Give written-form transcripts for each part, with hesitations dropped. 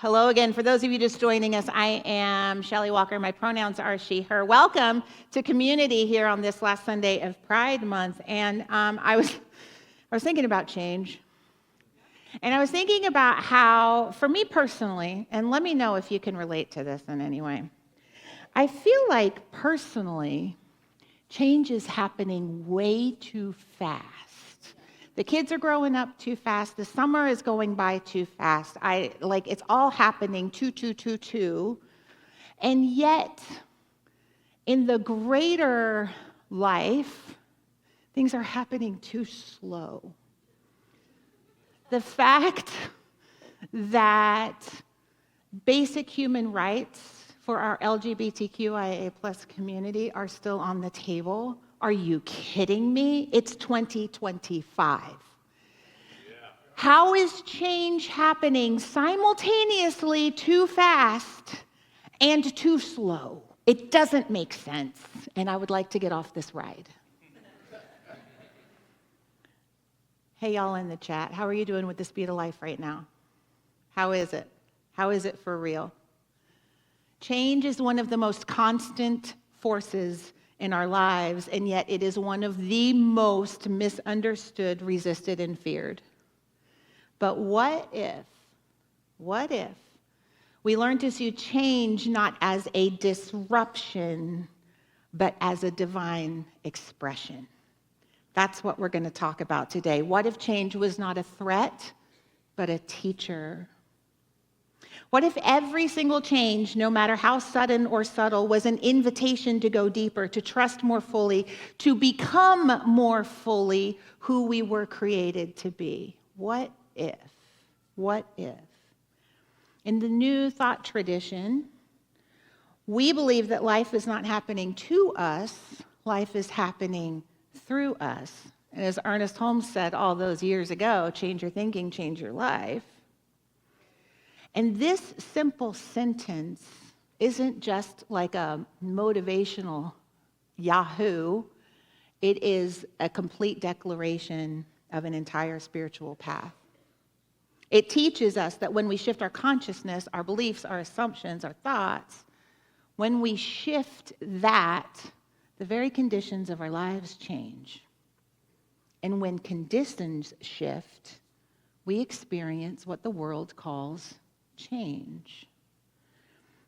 Hello again. For those of you just joining us, I am Shelley Walker. My pronouns are she, her. Welcome to community here on this last Sunday of Pride Month. And I was thinking about change. And I was thinking about how, for me personally, and let me know if you can relate to this in any way, I feel like personally, change is happening way too fast. The kids are growing up too fast. The summer is going by too fast. It's all happening too. And yet, in the greater life, things are happening too slow. The fact that basic human rights for our LGBTQIA+ community are still on the table. Are you kidding me? It's 2025. How is change happening simultaneously too fast and too slow? It doesn't make sense, and I would like to get off this ride. Hey, y'all in the chat, how are you doing with the speed of life right now? How is it? How is it for real? Change is one of the most constant forces in our lives, and yet it is one of the most misunderstood, resisted, and feared. But what if we learn to see change not as a disruption, but as a divine expression? That's what we're going to talk about today. What if change was not a threat, but a teacher? What if every single change, no matter how sudden or subtle, was an invitation to go deeper, to trust more fully, to become more fully who we were created to be? What if? What if? In the New Thought tradition, we believe that life is not happening to us, life is happening through us. And as Ernest Holmes said all those years ago, change your thinking, change your life. And this simple sentence isn't just like a motivational Yahoo. It is a complete declaration of an entire spiritual path. It teaches us that when we shift our consciousness, our beliefs, our assumptions, our thoughts, when we shift that, the very conditions of our lives change. And when conditions shift, we experience what the world calls change.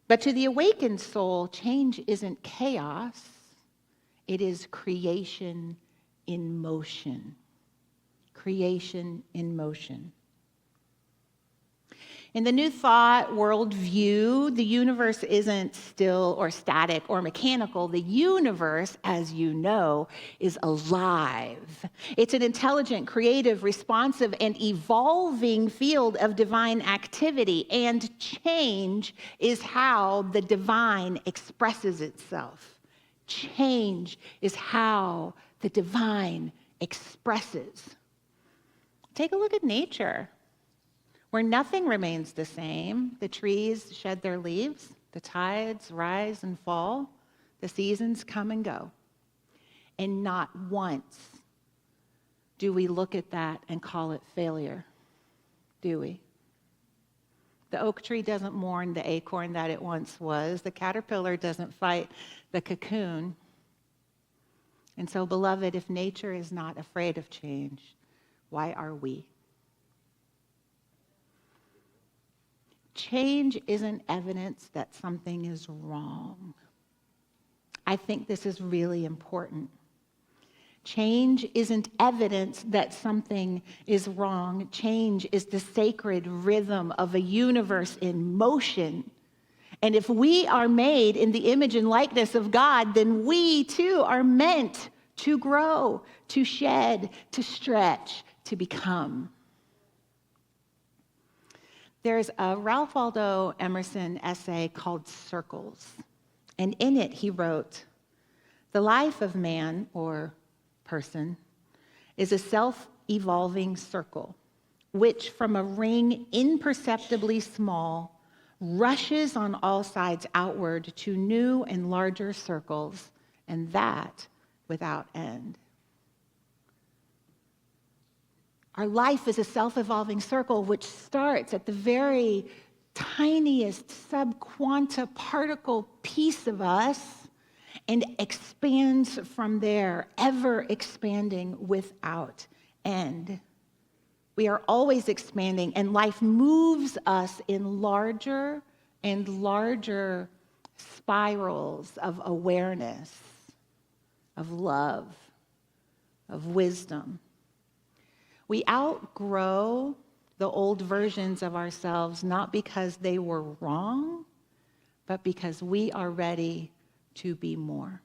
But to the awakened soul, change isn't chaos. It is creation in motion. Creation in motion. In the New Thought worldview, the universe isn't still or static or mechanical. The universe, as you know, is alive. It's an intelligent, creative, responsive, and evolving field of divine activity. And change is how the divine expresses itself. Change is how the divine expresses. Take a look at nature, where nothing remains the same. The trees shed their leaves, the tides rise and fall, the seasons come and go. And not once do we look at that and call it failure, do we? The oak tree doesn't mourn the acorn that it once was. The caterpillar doesn't fight the cocoon. And so, beloved, if nature is not afraid of change, why are we? Change isn't evidence that something is wrong. I think this is really important. Change isn't evidence that something is wrong. Change is the sacred rhythm of a universe in motion. And if we are made in the image and likeness of God, then we too are meant to grow, to shed, to stretch, to become. There's a Ralph Waldo Emerson essay called Circles. And in it, he wrote, "The life of man, or person, is a self-evolving circle, which from a ring imperceptibly small, rushes on all sides outward to new and larger circles, and that without end." Our life is a self-evolving circle which starts at the very tiniest subquanta particle piece of us and expands from there, ever expanding without end. We are always expanding, and life moves us in larger and larger spirals of awareness, of love, of wisdom. We outgrow the old versions of ourselves not because they were wrong, but because we are ready to be more.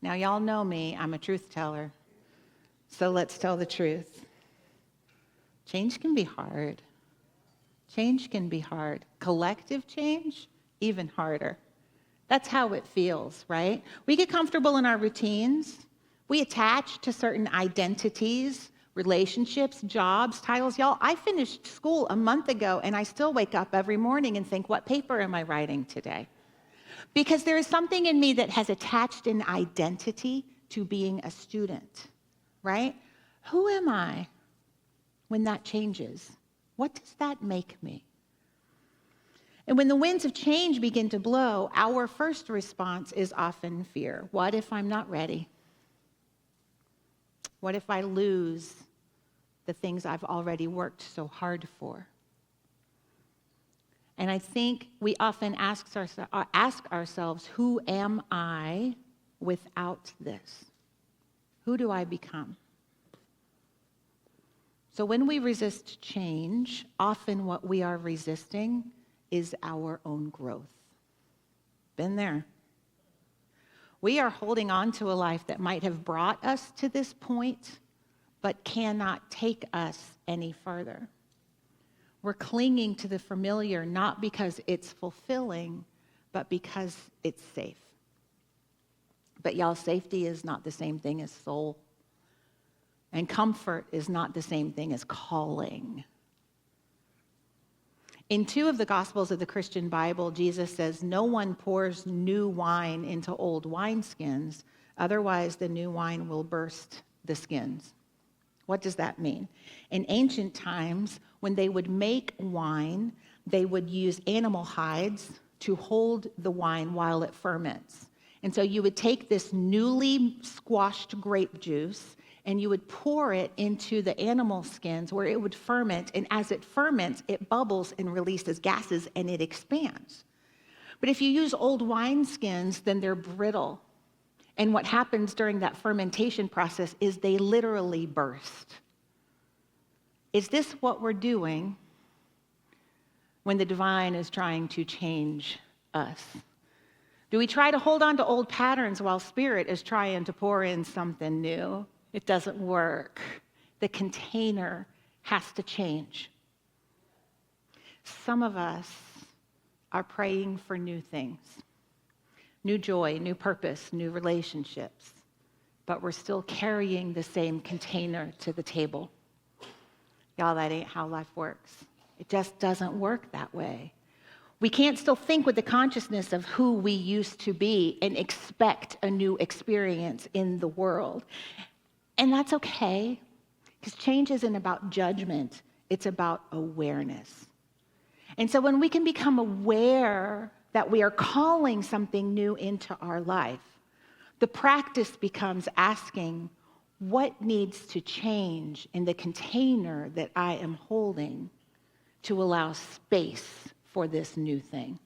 Now, y'all know me, I'm a truth teller, so let's tell the truth. Change can be hard. Change can be hard. Collective change, even harder. That's how it feels, right? We get comfortable in our routines. We attach to certain identities, relationships, jobs, titles. Y'all, I finished school a month ago, and I still wake up every morning and think, what paper am I writing today? Because there is something in me that has attached an identity to being a student, right? Who am I when that changes? What does that make me? And when the winds of change begin to blow, our first response is often fear. What if I'm not ready? What if I lose the things I've already worked so hard for? And I think we often ask ourselves, who am I without this? Who do I become? So when we resist change, often what we are resisting is our own growth. Been there. We are holding on to a life that might have brought us to this point, but cannot take us any further. We're clinging to the familiar not because it's fulfilling, but because it's safe. But y'all, safety is not the same thing as soul. And comfort is not the same thing as calling. In 2 of the Gospels of the Christian Bible, Jesus says, no one pours new wine into old wineskins, otherwise the new wine will burst the skins. What does that mean? In ancient times, when they would make wine, they would use animal hides to hold the wine while it ferments. And so you would take this newly squashed grape juice and you would pour it into the animal skins where it would ferment. And as it ferments, it bubbles and releases gases and it expands. But if you use old wine skins, then they're brittle. And what happens during that fermentation process is they literally burst. Is this what we're doing when the divine is trying to change us? Do we try to hold on to old patterns while Spirit is trying to pour in something new? It doesn't work. The container has to change. Some of us are praying for new things, new joy, new purpose, new relationships, but we're still carrying the same container to the table. Y'all, that ain't how life works. It just doesn't work that way. We can't still think with the consciousness of who we used to be and expect a new experience in the world. And that's okay, because change isn't about judgment, it's about awareness. And so when we can become aware that we are calling something new into our life, the practice becomes asking, what needs to change in the container that I am holding to allow space for this new thing?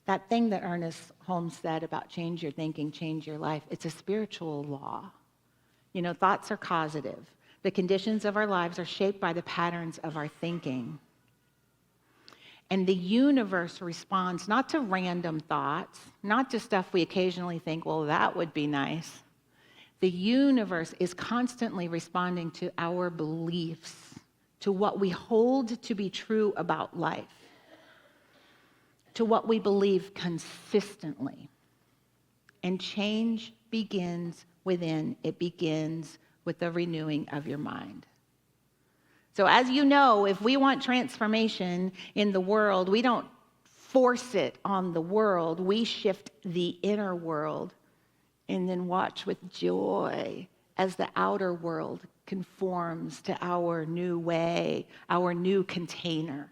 That thing that Ernest Holmes said about change your thinking, change your life, it's a spiritual law. You know, thoughts are causative. The conditions of our lives are shaped by the patterns of our thinking. And the universe responds not to random thoughts, not to stuff we occasionally think, well, that would be nice. The universe is constantly responding to our beliefs, to what we hold to be true about life, to what we believe consistently. And change begins within. It begins with the renewing of your mind. So as you know, if we want transformation in the world, we don't force it on the world. We shift the inner world and then watch with joy as the outer world conforms to our new way, our new container.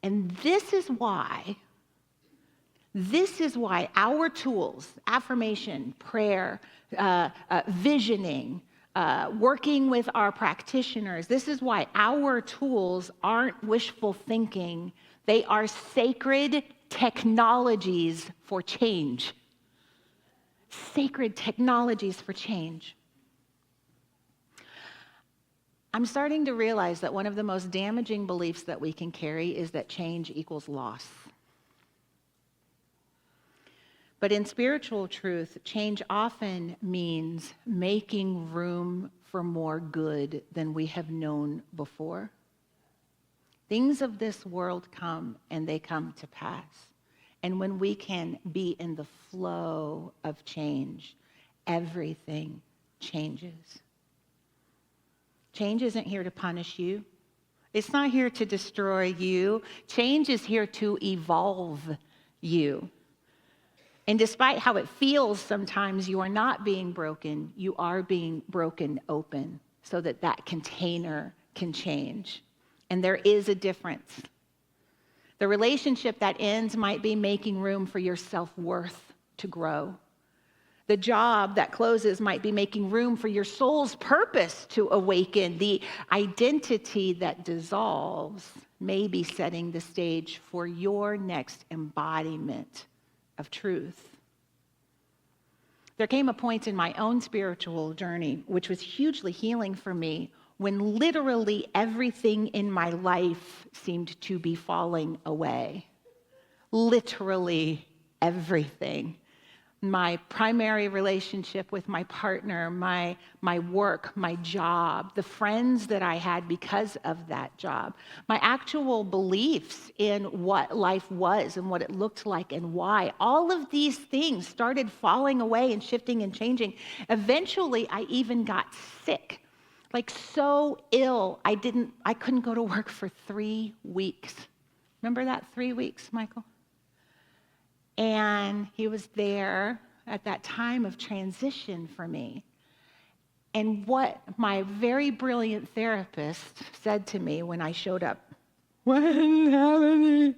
And this is why our tools, affirmation, prayer, visioning, working with our practitioners, this is why our tools aren't wishful thinking. They are sacred technologies for change. Sacred technologies for change. I'm starting to realize that one of the most damaging beliefs that we can carry is that change equals loss. But in spiritual truth, change often means making room for more good than we have known before. Things of this world come and they come to pass. And when we can be in the flow of change, everything changes. Change isn't here to punish you. It's not here to destroy you. Change is here to evolve you. And despite how it feels sometimes, you are not being broken. You are being broken open so that that container can change. And there is a difference. The relationship that ends might be making room for your self-worth to grow. The job that closes might be making room for your soul's purpose to awaken. The identity that dissolves may be setting the stage for your next embodiment of truth. There came a point in my own spiritual journey, which was hugely healing for me, when literally everything in my life seemed to be falling away. Literally everything. My primary relationship with my partner, my work, my job, the friends that I had because of that job, my actual beliefs in what life was and what it looked like and why. All of these things started falling away and shifting and changing. Eventually, I even got sick, like so ill, I couldn't go to work for 3 weeks. Remember that 3 weeks, Michael? And he was there at that time of transition for me. And what my very brilliant therapist said to me when I showed up, "What is happening?"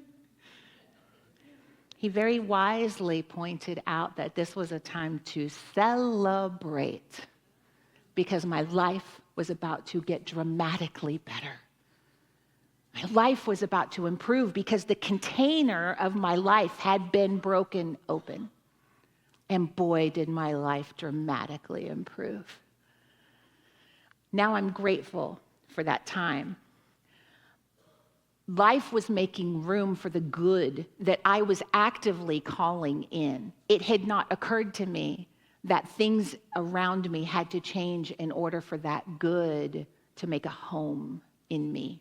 He very wisely pointed out that this was a time to celebrate because my life was about to get dramatically better. My life was about to improve because the container of my life had been broken open. And boy, did my life dramatically improve. Now I'm grateful for that time. Life was making room for the good that I was actively calling in. It had not occurred to me that things around me had to change in order for that good to make a home in me.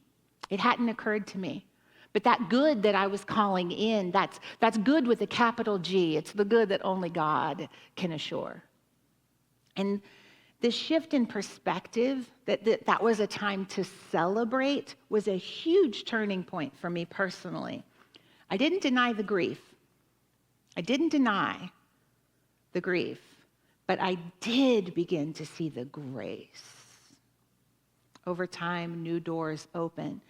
It hadn't occurred to me. But that good that I was calling in, that's good with a capital G. It's the good that only God can assure. And this shift in perspective, that was a time to celebrate, was a huge turning point for me personally. I didn't deny the grief. But I did begin to see the grace. Over time, new doors opened.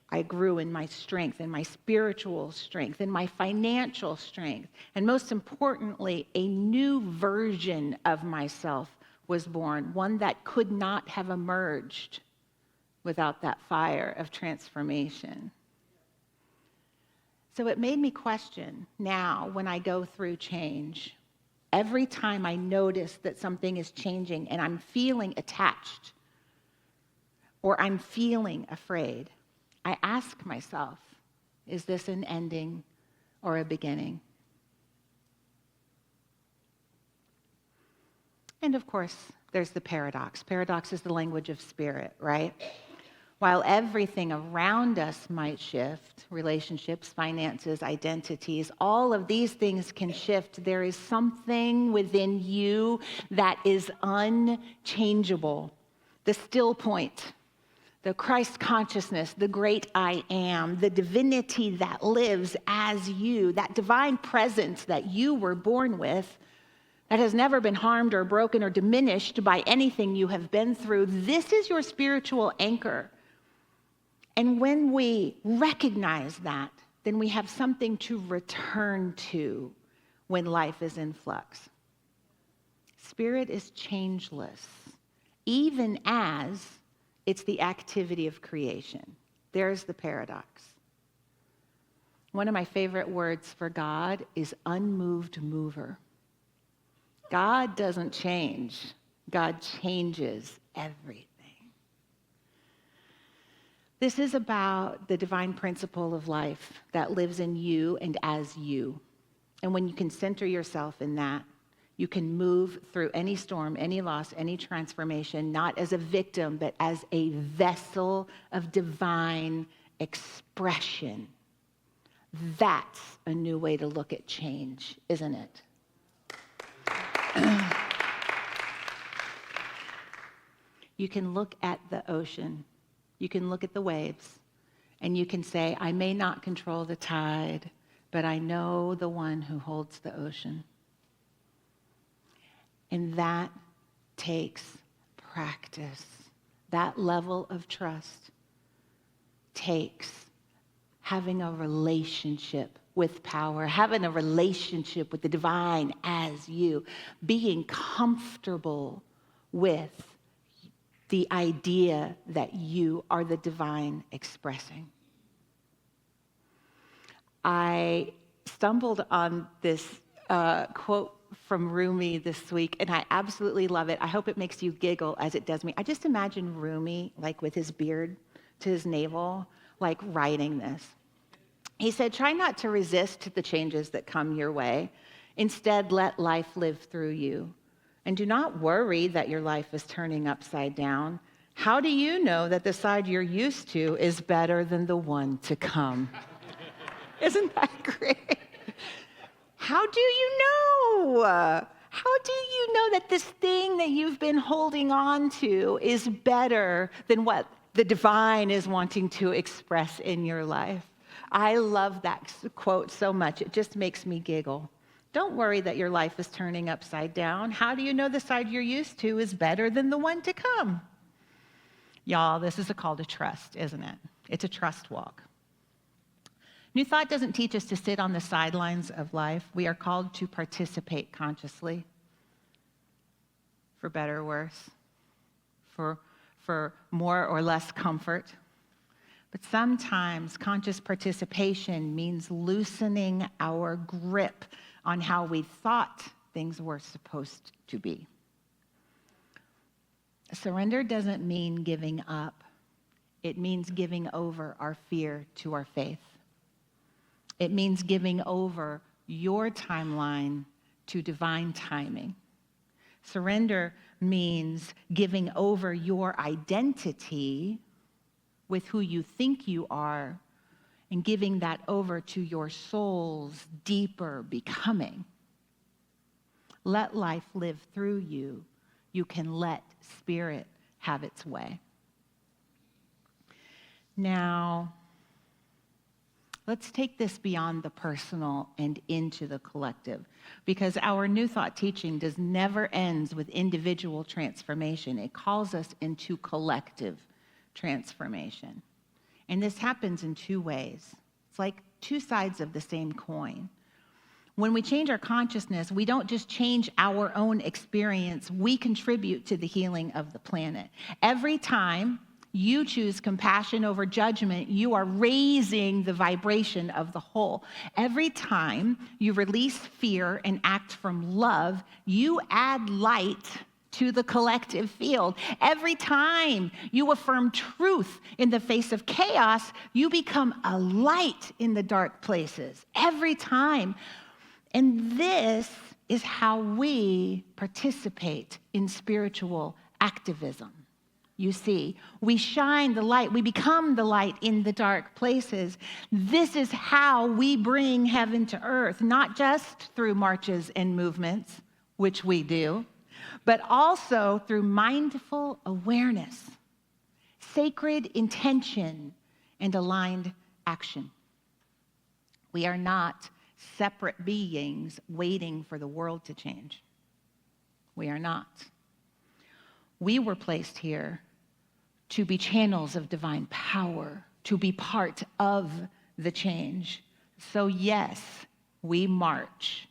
I grew in my strength, in my spiritual strength, in my financial strength. And most importantly, a new version of myself was born, one that could not have emerged without that fire of transformation. So it made me question now when I go through change. Every time I notice that something is changing and I'm feeling attached or I'm feeling afraid, I ask myself, is this an ending or a beginning? And of course, there's the paradox. Paradox is the language of spirit, right? While everything around us might shift, relationships, finances, identities, all of these things can shift, there is something within you that is unchangeable. The still point, the Christ consciousness, the great I am, the divinity that lives as you, that divine presence that you were born with, that has never been harmed or broken or diminished by anything you have been through. This is your spiritual anchor. And when we recognize that, then we have something to return to when life is in flux. Spirit is changeless, even as it's the activity of creation. There's the paradox. One of my favorite words for God is unmoved mover. God doesn't change. God changes everything. This is about the divine principle of life that lives in you and as you. And when you can center yourself in that, you can move through any storm, any loss, any transformation, not as a victim, but as a vessel of divine expression. That's a new way to look at change, isn't it? You can look at the ocean, you can look at the waves, and you can say, I may not control the tide, but I know the one who holds the ocean. And that takes practice. That level of trust takes having a relationship with power, having a relationship with the divine as you, being comfortable with the idea that you are the divine expressing. I stumbled on this quote from Rumi this week, and I absolutely love it. I hope it makes you giggle as it does me. I just imagine Rumi, like with his beard to his navel, like writing this. He said, try not to resist the changes that come your way. Instead, let life live through you. And do not worry that your life is turning upside down. How do you know that the side you're used to is better than the one to come? Isn't that great? How do you know? How do you know that this thing that you've been holding on to is better than what the divine is wanting to express in your life? I love that quote so much. It just makes me giggle. Don't worry that your life is turning upside down. How do you know the side you're used to is better than the one to come? Y'all, this is a call to trust, isn't it? It's a trust walk. New Thought doesn't teach us to sit on the sidelines of life. We are called to participate consciously, for better or worse, for more or less comfort. But sometimes conscious participation means loosening our grip on how we thought things were supposed to be. Surrender doesn't mean giving up. It means giving over our fear to our faith. It means giving over your timeline to divine timing. Surrender means giving over your identity with who you think you are and giving that over to your soul's deeper becoming. Let life live through you. You can let spirit have its way. Now, let's take this beyond the personal and into the collective, because our New Thought teaching never ends with individual transformation. It calls us into collective transformation. And this happens in two ways. It's like two sides of the same coin. When we change our consciousness, we don't just change our own experience, we contribute to the healing of the planet. Every time you choose compassion over judgment, you are raising the vibration of the whole. Every time you release fear and act from love, you add light to the collective field. Every time you affirm truth in the face of chaos, you become a light in the dark places. Every time. And this is how we participate in spiritual activism. You see, we shine the light, we become the light in the dark places. This is how we bring heaven to earth, not just through marches and movements, which we do, but also through mindful awareness, sacred intention, and aligned action. We are not separate beings waiting for the world to change. We are not. We were placed here to be channels of divine power, to be part of the change. So yes, we march.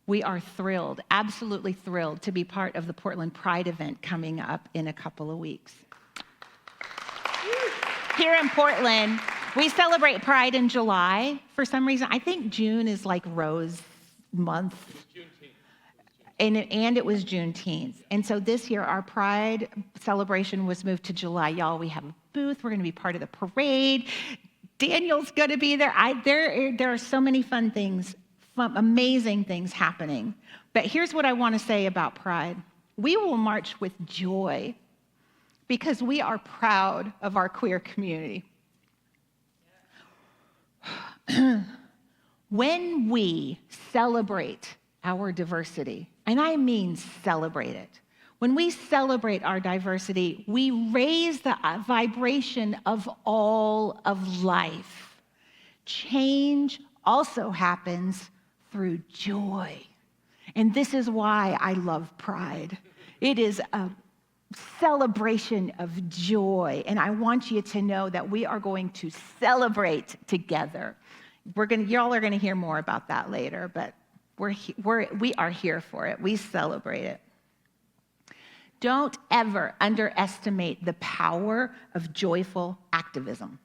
We are thrilled, absolutely thrilled, to be part of the Portland Pride event coming up in a couple of weeks. Here in Portland, we celebrate Pride in July. For some reason, I think June is like Rose Month. And it was Juneteenth. And so this year, our Pride celebration was moved to July. Y'all, we have a booth. We're going to be part of the parade. Daniel's going to be there. There are so many fun things, amazing things happening. But here's what I want to say about Pride. We will march with joy because we are proud of our queer community. When we celebrate our diversity, and I mean celebrate it, when we celebrate our diversity, we raise the vibration of all of life. Change also happens through joy. And this is why I love Pride. It is a celebration of joy. And I want you to know that we are going to celebrate together. Y'all are going to hear more about that later, but we are here for it. We celebrate it. Don't ever underestimate the power of joyful activism.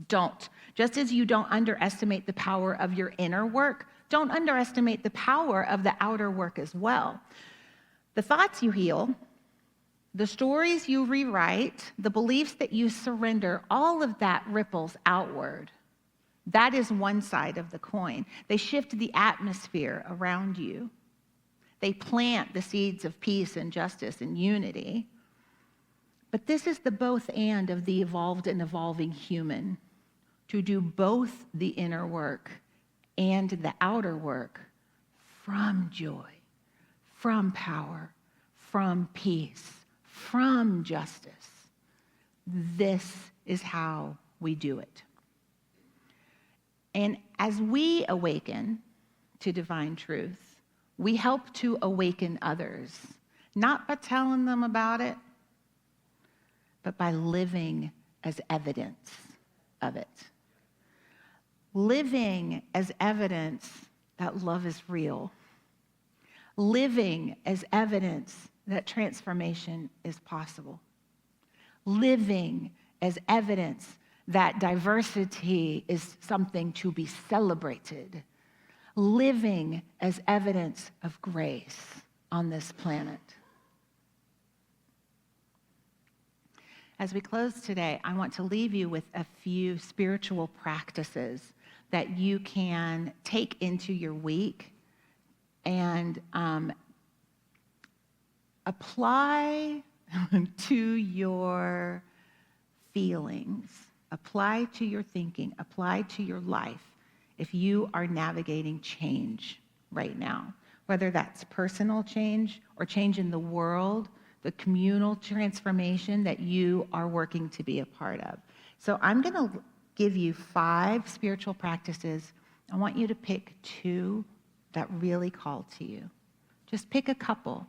Don't. Just as you don't underestimate the power of your inner work, don't underestimate the power of the outer work as well. The thoughts you heal, the stories you rewrite, the beliefs that you surrender, all of that ripples outward. That is one side of the coin. They shift the atmosphere around you. They plant the seeds of peace and justice and unity. But this is the both and of the evolved and evolving human, to do both the inner work and the outer work from joy, from power, from peace, from justice. This is how we do it. And as we awaken to divine truth, we help to awaken others, not by telling them about it, but by living as evidence of it. Living as evidence that love is real. Living as evidence that transformation is possible. Living as evidence that diversity is something to be celebrated. Living as evidence of grace on this planet. As we close today, I want to leave you with a few spiritual practices that you can take into your week and apply to your feelings, apply to your thinking, apply to your life if you are navigating change right now, whether that's personal change or change in the world, the communal transformation that you are working to be a part of. So I'm going to give you 5 spiritual practices. I want you to pick 2 that really call to you. Just pick a couple,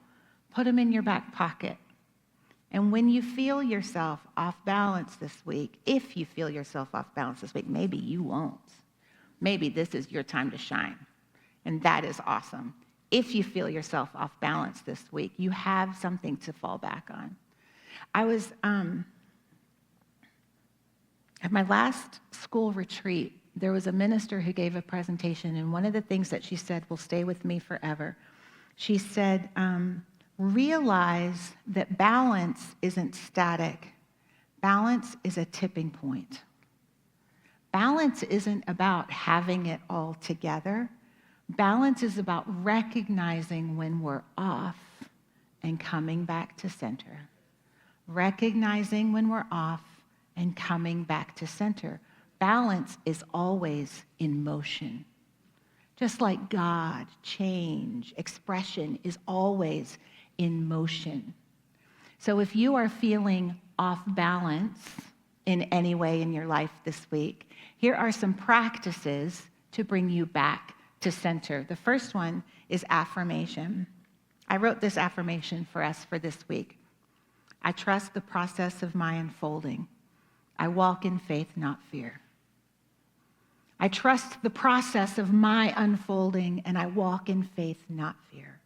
put them in your back pocket. And when you feel yourself off balance this week, if you feel yourself off balance this week, maybe you won't. Maybe this is your time to shine. And that is awesome. If you feel yourself off balance this week, you have something to fall back on. I was at my last school retreat, there was a minister who gave a presentation, and one of the things that she said will stay with me forever. She said, realize that balance isn't static. Balance is a tipping point. Balance isn't about having it all together. Balance is about recognizing when we're off and coming back to center. Recognizing when we're off and coming back to center. Balance is always in motion. Just like God, change, expression is always in motion. So if you are feeling off balance in any way in your life this week, here are some practices to bring you back to center. The first one is affirmation. I wrote this affirmation for us for this week. I trust the process of my unfolding. I walk in faith, not fear. I trust the process of my unfolding, and I walk in faith, not fear.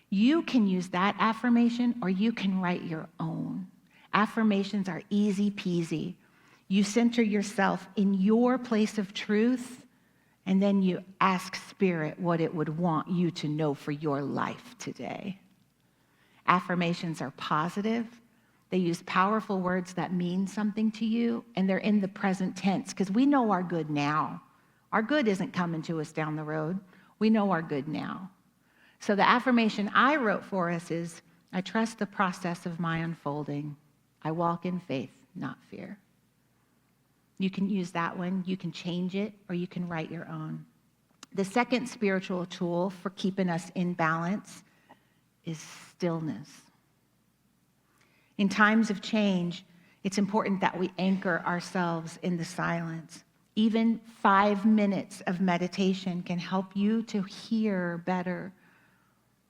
You can use that affirmation, or you can write your own. Affirmations are easy peasy. You center yourself in your place of truth, and then you ask Spirit what it would want you to know for your life today. Affirmations are positive. They use powerful words that mean something to you, and they're in the present tense because we know our good now. Our good isn't coming to us down the road. We know our good now. So the affirmation I wrote for us is, I trust the process of my unfolding. I walk in faith, not fear. You can use that one. You can change it, or you can write your own. The second spiritual tool for keeping us in balance is stillness. In times of change, it's important that we anchor ourselves in the silence. Even 5 minutes of meditation can help you to hear better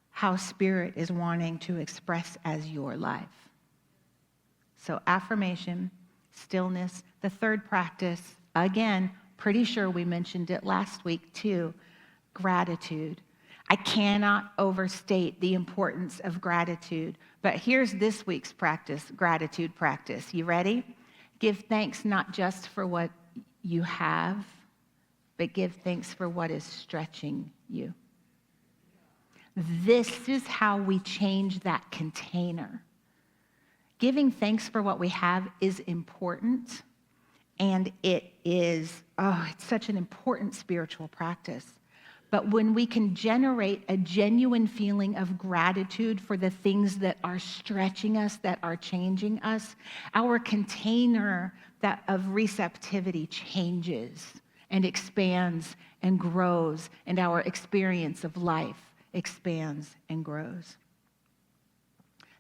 how Spirit is wanting to express as your life. So affirmation, stillness. The third practice, again, pretty sure we mentioned it last week too, gratitude. I cannot overstate the importance of gratitude. But here's this week's practice, gratitude practice. You ready? Give thanks not just for what you have, but give thanks for what is stretching you. This is how we change that container. Giving thanks for what we have is important, and it's such an important spiritual practice. But when we can generate a genuine feeling of gratitude for the things that are stretching us, that are changing us, our container of receptivity changes and expands and grows, and our experience of life expands and grows.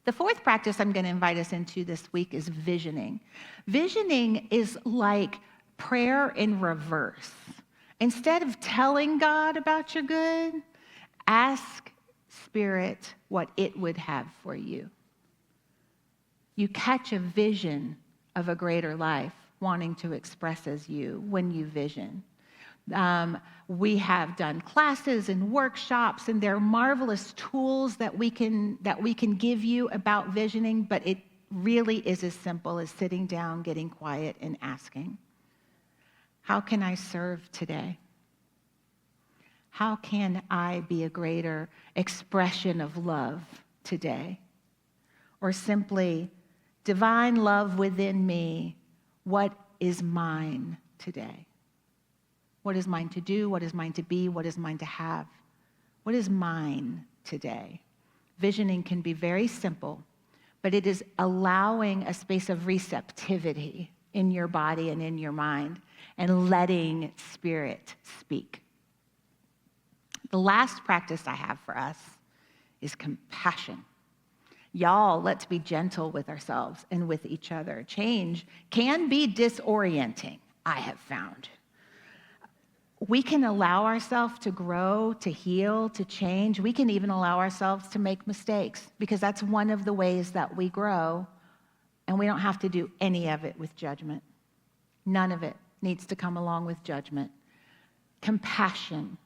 The fourth practice I'm going to invite us into this week is visioning. Visioning is like prayer in reverse. Instead of telling God about your good, ask Spirit what it would have for you. You catch a vision of a greater life wanting to express as you when you vision. We have done classes and workshops, and they're marvelous tools that we can give you about visioning, but it really is as simple as sitting down, getting quiet, and asking, how can I serve today? How can I be a greater expression of love today? Or simply, divine love within me, what is mine today? What is mine to do? What is mine to be? What is mine to have? What is mine today? Visioning can be very simple, but it is allowing a space of receptivity in your body and in your mind and letting Spirit speak. The last practice I have for us is compassion. Y'all, let's be gentle with ourselves and with each other. Change can be disorienting, I have found. We can allow ourselves to grow, to heal, to change. We can even allow ourselves to make mistakes, because that's one of the ways that we grow, and we don't have to do any of it with judgment. None of it needs to come along with judgment. Compassion.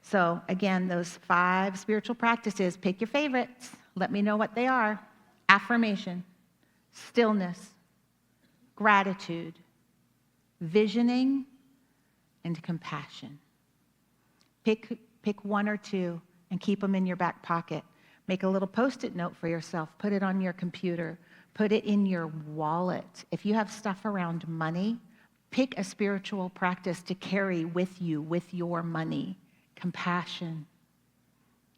So again, those 5 spiritual practices, pick your favorites. Let me know what they are. Affirmation, stillness, gratitude, visioning, and compassion. Pick one or two and keep them in your back pocket. Make a little Post-it note for yourself. Put it on your computer. Put it in your wallet. If you have stuff around money, pick a spiritual practice to carry with you, with your money. Compassion.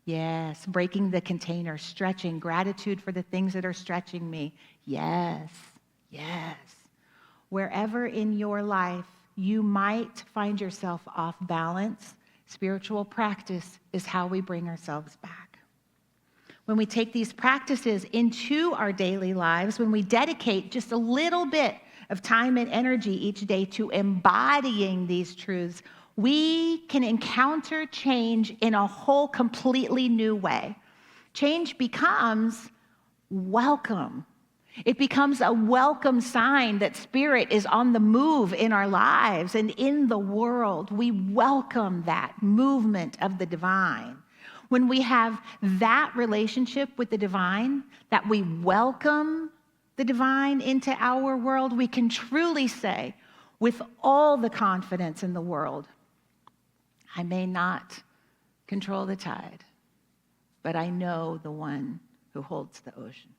Yes. Breaking the container, stretching, gratitude for the things that are stretching me. Yes. Wherever in your life you might find yourself off balance, spiritual practice is how we bring ourselves back. When we take these practices into our daily lives, when we dedicate just a little bit of time and energy each day to embodying these truths, we can encounter change in a whole completely new way. Change becomes welcome. It becomes a welcome sign that Spirit is on the move in our lives and in the world. We welcome that movement of the divine. When we have that relationship with the divine, that we welcome the divine into our world, we can truly say with all the confidence in the world, I may not control the tide, but I know the one who holds the ocean.